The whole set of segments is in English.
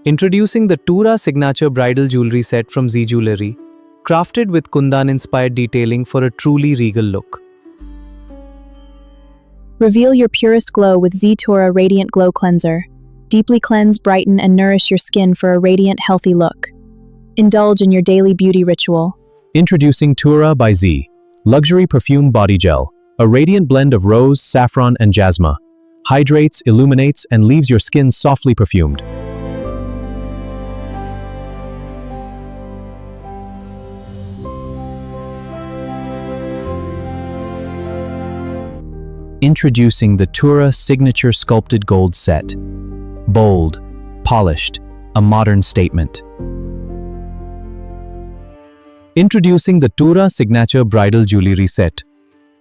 Introducing the Tura Signature Bridal Jewelry Set from Z Jewellery, crafted with Kundan-inspired detailing for a truly regal look. Reveal your purest glow with Z-Tura Radiant Glow Cleanser. Deeply cleanse, brighten, and nourish your skin for a radiant, healthy look. Indulge in your daily beauty ritual. Introducing Tura by Z, Luxury Perfume Body Gel, a radiant blend of rose, saffron, and jasmine. Hydrates, illuminates, and leaves your skin softly perfumed. Introducing the Tura Signature Sculpted Gold Set. Bold, polished, a modern statement. Introducing the Tura Signature Bridal Jewelry Set,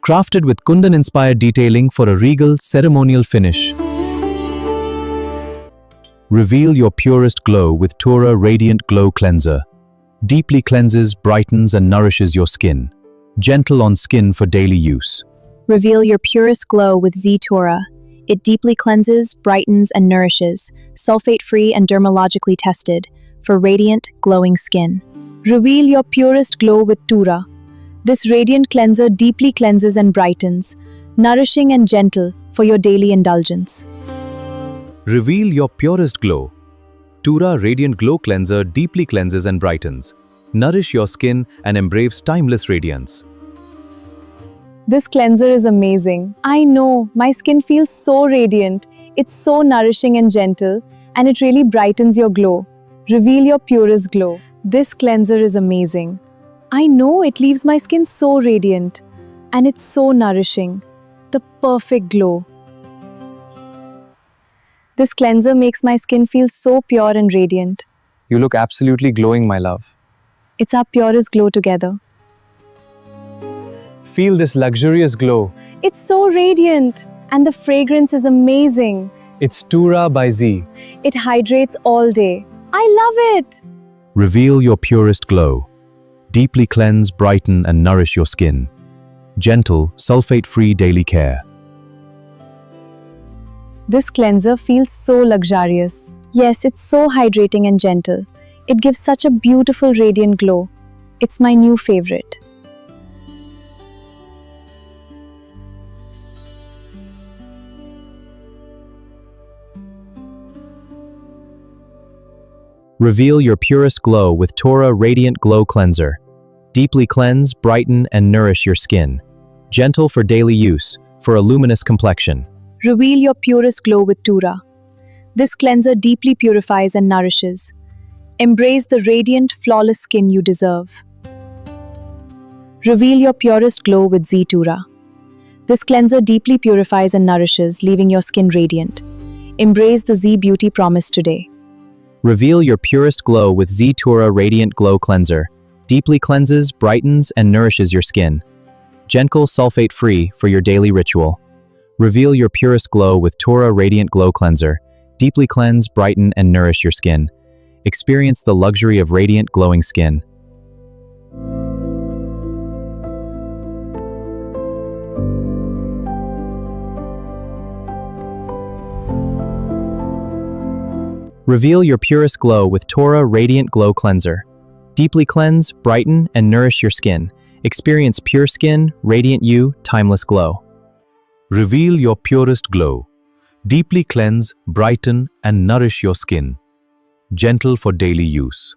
crafted with Kundan-inspired detailing for a regal, ceremonial finish. Reveal your purest glow with Tura Radiant Glow Cleanser. Deeply cleanses, brightens, and nourishes your skin. Gentle on skin for daily use. Reveal your purest glow with Z-Tura. It deeply cleanses, brightens, and nourishes, sulfate-free and dermatologically tested, for radiant, glowing skin. Reveal your purest glow with Tura. This radiant cleanser deeply cleanses and brightens, nourishing and gentle for your daily indulgence. Reveal your purest glow. Tura Radiant Glow Cleanser deeply cleanses and brightens. Nourish your skin and embrace timeless radiance. This cleanser is amazing. I know, my skin feels so radiant. It's so nourishing and gentle, and it really brightens your glow. Reveal your purest glow. This cleanser is amazing. I know, it leaves my skin so radiant, and it's so nourishing. The perfect glow. This cleanser makes my skin feel so pure and radiant. You look absolutely glowing, my love. It's our purest glow together. Feel this luxurious glow. It's so radiant, and the fragrance is amazing. It's Tura by Z. It hydrates all day. I love it! Reveal your purest glow. Deeply cleanse, brighten, and nourish your skin. Gentle, sulfate-free daily care. This cleanser feels so luxurious. Yes, it's so hydrating and gentle. It gives such a beautiful radiant glow. It's my new favorite. Reveal your purest glow with Tura Radiant Glow Cleanser. Deeply cleanse, brighten, and nourish your skin. Gentle for daily use, for a luminous complexion. Reveal your purest glow with Tura. This cleanser deeply purifies and nourishes. Embrace the radiant, flawless skin you deserve. Reveal your purest glow with Z-Tura. This cleanser deeply purifies and nourishes, leaving your skin radiant. Embrace the Z Beauty promise today. Reveal your purest glow with Z-Tura Radiant Glow Cleanser. Deeply cleanses, brightens, and nourishes your skin. Gentle, sulfate-free for your daily ritual. Reveal your purest glow with Tura Radiant Glow Cleanser. Deeply cleanse, brighten, and nourish your skin. Experience the luxury of radiant, glowing skin. Reveal your purest glow with Tura Radiant Glow Cleanser. Deeply cleanse, brighten, and nourish your skin. Experience pure skin, radiant you, timeless glow. Reveal your purest glow. Deeply cleanse, brighten, and nourish your skin. Gentle for daily use.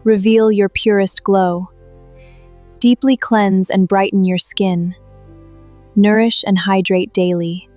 Reveal your purest glow. Deeply cleanse and brighten your skin. Nourish and hydrate daily.